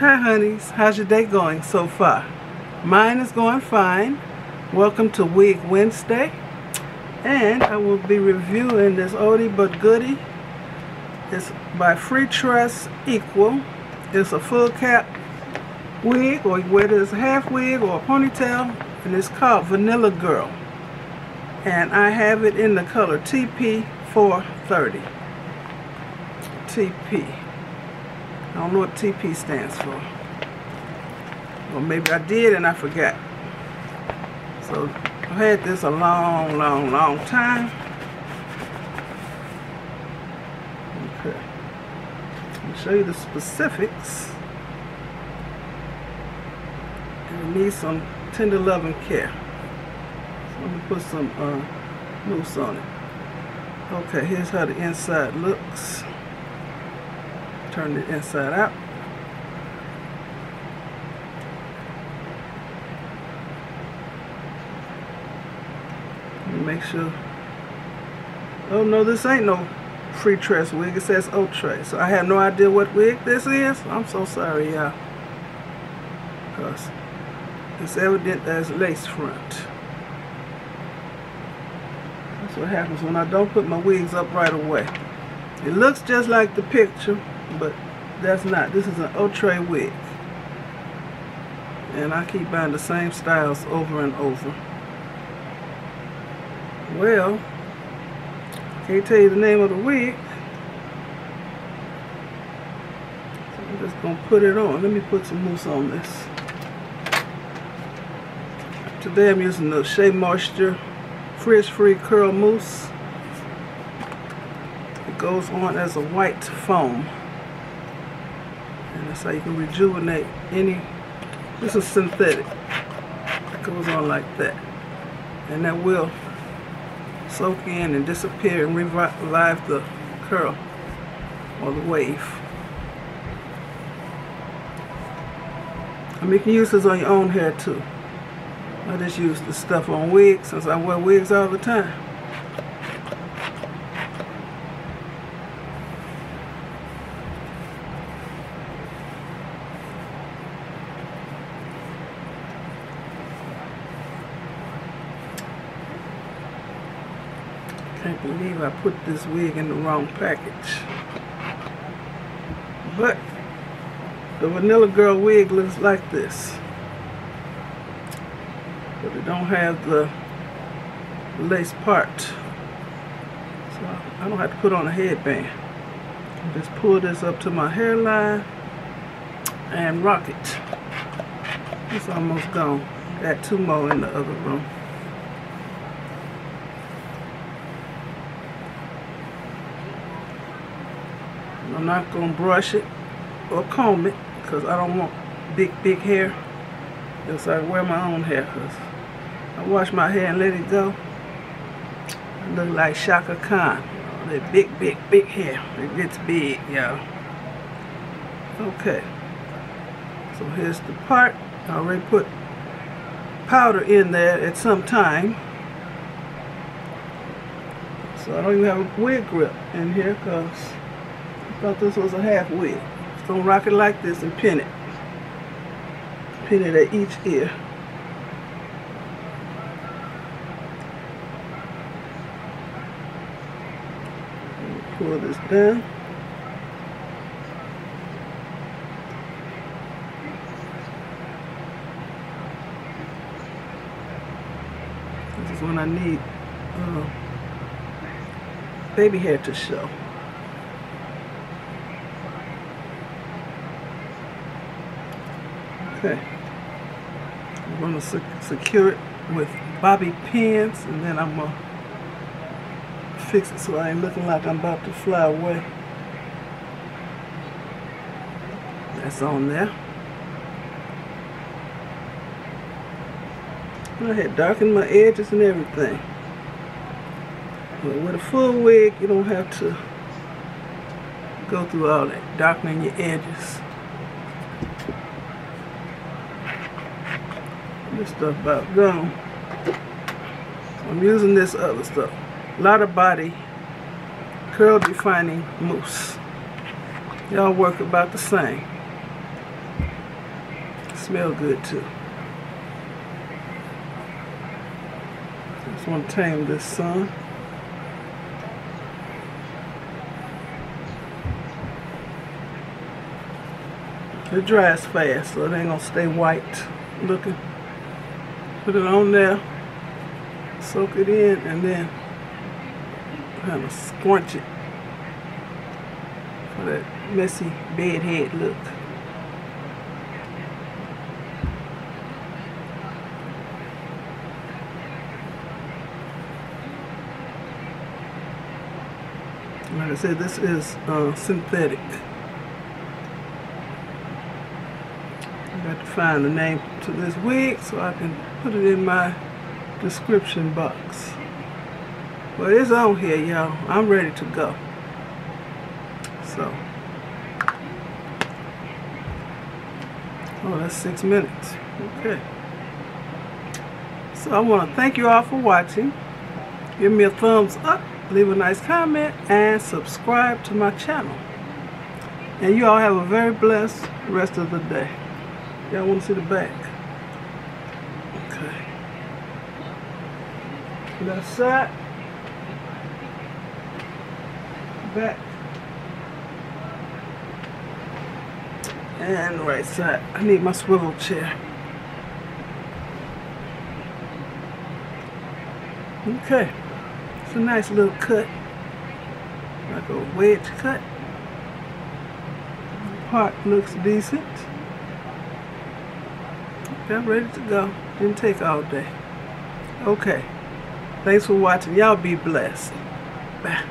Hi honeys, how's your day going so far? Mine is going fine. Welcome to Wig Wednesday, and I will be reviewing this oldie but goodie. It's by Free Trust Equal. It's a full cap wig, or whether it's a half wig or a ponytail, and it's called Vanilla Girl, and I have it in the color TP 430. TP. I don't know what TP stands for. Or maybe I did and I forgot. So I've had this a long time. Okay. I'll show you the specifics. And it needs some tender loving care. So let me put some mousse on it. Okay, here's how the inside looks. Turn it inside out. Make sure. Oh no, this ain't no Free Trust wig. It says OUTRE. So I have no idea what wig this is. I'm so sorry, y'all. Because it's evident there's lace front. That's what happens when I don't put my wigs up right away. It looks just like the picture, but that's not. This is an OUTRE wig. And I keep buying the same styles over and over. Well, can't tell you the name of the wig. So I'm just going to put it on. Let me put some mousse on this. Today I'm using the Shea Moisture Frizz-Free Curl Mousse. It goes on as a white foam. And that's how you can rejuvenate any. This is synthetic. It goes on like that. And that will soak in and disappear and revive the curl or the wave. I mean, you can use this on your own hair too. I just use this stuff on wigs since I wear wigs all the time. I can't believe I put this wig in the wrong package. But the Vanilla Girl wig looks like this. But it don't have the lace part. So I don't have to put on a headband. I just pull this up to my hairline and rock it. It's almost gone. Got two more in the other room. I'm not going to brush it or comb it because I don't want big hair. Just I wear my own hair because I wash my hair and let it go. I look like Shaka Khan. That big hair. It gets big, y'all. Okay. So here's the part. I already put powder in there at some time. So I don't even have a wig grip in here because I thought this was a half wig. Just gonna rock it like this and pin it. Pin it at each ear. Pull this down. This is when I need baby hair to show. Okay, I'm going to secure it with bobby pins, and then I'm going to fix it so I ain't looking like I'm about to fly away. That's on there. I had darkened my edges and everything. But with a full wig, you don't have to go through all that darkening your edges. This stuff about gone. I'm using this other stuff. A lot of body curl defining mousse. Y'all work about the same. smell good too. Just want to tame this sun. It dries fast, so it ain't gonna stay white looking. Put it on there, soak it in, and then kind of scrunch it for that messy bed head look. Like I said, this is synthetic. I got to find the name to this wig so I can put it in my description box. But it's on here, y'all. I'm ready to go. So, oh, that's 6 minutes. Okay. So I want to thank you all for watching. Give me a thumbs up, leave a nice comment, and subscribe to my channel. And you all have a very blessed rest of the day. Y'all want to see the back? Okay. Left side. Back. And right side. I need my swivel chair. Okay. It's a nice little cut. Like a wedge cut. The part looks decent. I'm ready to go. Didn't take all day. Okay. Thanks for watching. Y'all be blessed. Bye.